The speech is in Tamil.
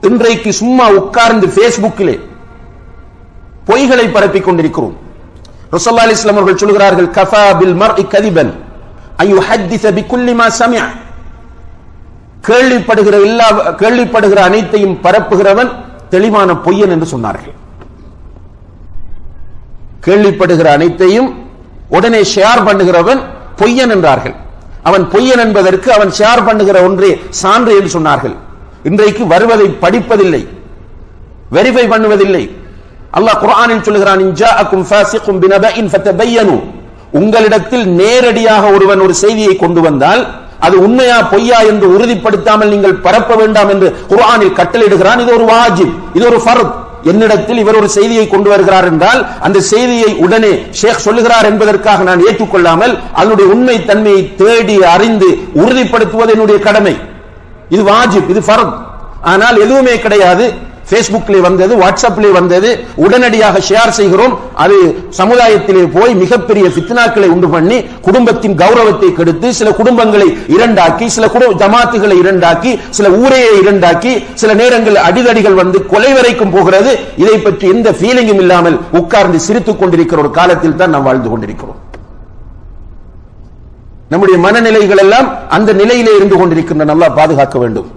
இன்றைக்கு சும்மா உட்கார்ந்து பேஸ்புக்கிலே பொய்களை பரப்பிக் கொண்டிருக்கிறோம். ரசூலுல்லாஹி ஸல்லல்லாஹு அலைஹி வஸல்லம் அவர்கள் சொல்கிறார்கள், கஃபா பில் மர்இ கதிபன் அன் யுஹத்திஸ பிகுல்லி மா சமிஅ. கேள்விப்படுகிற அனைத்தையும் பரப்புகிறவன் தெளிவான பொய்யன் என்று சொன்னார்கள். கேள்விப்படுகிற அனைத்தையும் உடனே ஷேர் பண்ணுகிறவன் பொய்யன் என்றார்கள். அவன் பொய்யன் என்பதற்கு அவன் ஷேர் பண்ணுகிற ஒன்றே சான்று என்று சொன்னார்கள். இன்றைக்கு வருவதை படிப்பதில்லை, வெரிஃபை பண்ணுவதில்லை. அல்லாஹ் குர்ஆனில் சொல்கிறான், இன்ஜாஅக்கும் ஃபாஸிகுன் பினபஇன் ஃபதபையனு. உங்களிடத்தில் நேரடியாக ஒருவன் ஒரு செய்தியை கொண்டு வந்தால் அது உண்மையா பொய்யா என்று உறுதிப்படுத்தாமல் நீங்கள் பரப்ப வேண்டாம் என்று குர்ஆனில் கட்டளையிடுகிறான். இது ஒரு வாஜிப், இது ஒரு ஃபர்த். என்னிடத்தில் இவர் ஒரு செய்தியை கொண்டு வருகிறார் என்றால் அந்த செய்தியை உடனே ஷேக் சொல்லுகிறார் என்பதற்காக நான் ஏற்றுக்கொள்ளாமல் அதனுடைய உண்மை தன்மையை தேடி அறிந்து உறுதிப்படுத்துவது என்னுடைய கடமை. இது வாஜிப், இது ஃபர்த். ஆனால் எதுவுமே கிடையாது. பேஸ்புக்கிலே வந்தது, வாட்ஸ்அப்பிலே வந்தது, உடனடியாக ஷேர் செய்கிறோம். அது சமுதாயத்திலே போய் மிகப்பெரிய ஃபித்னாக்களை உண்டு பண்ணி குடும்பத்தின் கௌரவத்தை கெடுத்து சில குடும்பங்களை இரண்டாக்கி, சில ஜமாத்துகளை இரண்டாக்கி, சில ஊரையை இரண்டாக்கி, சில நேரங்கள் அடிதடிகள் வந்து கொலை வரைக்கும் போகிறது. இதை பற்றி எந்த ஃபீலிங்கும் இல்லாமல் உட்கார்ந்து சிரித்துக் கொண்டிருக்கிற ஒரு காலத்தில் தான் நாம் வாழ்ந்து கொண்டிருக்கிறோம். நம்முடைய மனநிலைகள் எல்லாம் அந்த நிலையிலே இருந்து கொண்டிருக்கின்றன. அல்லாஹ் பாதுகாக்க வேண்டும்.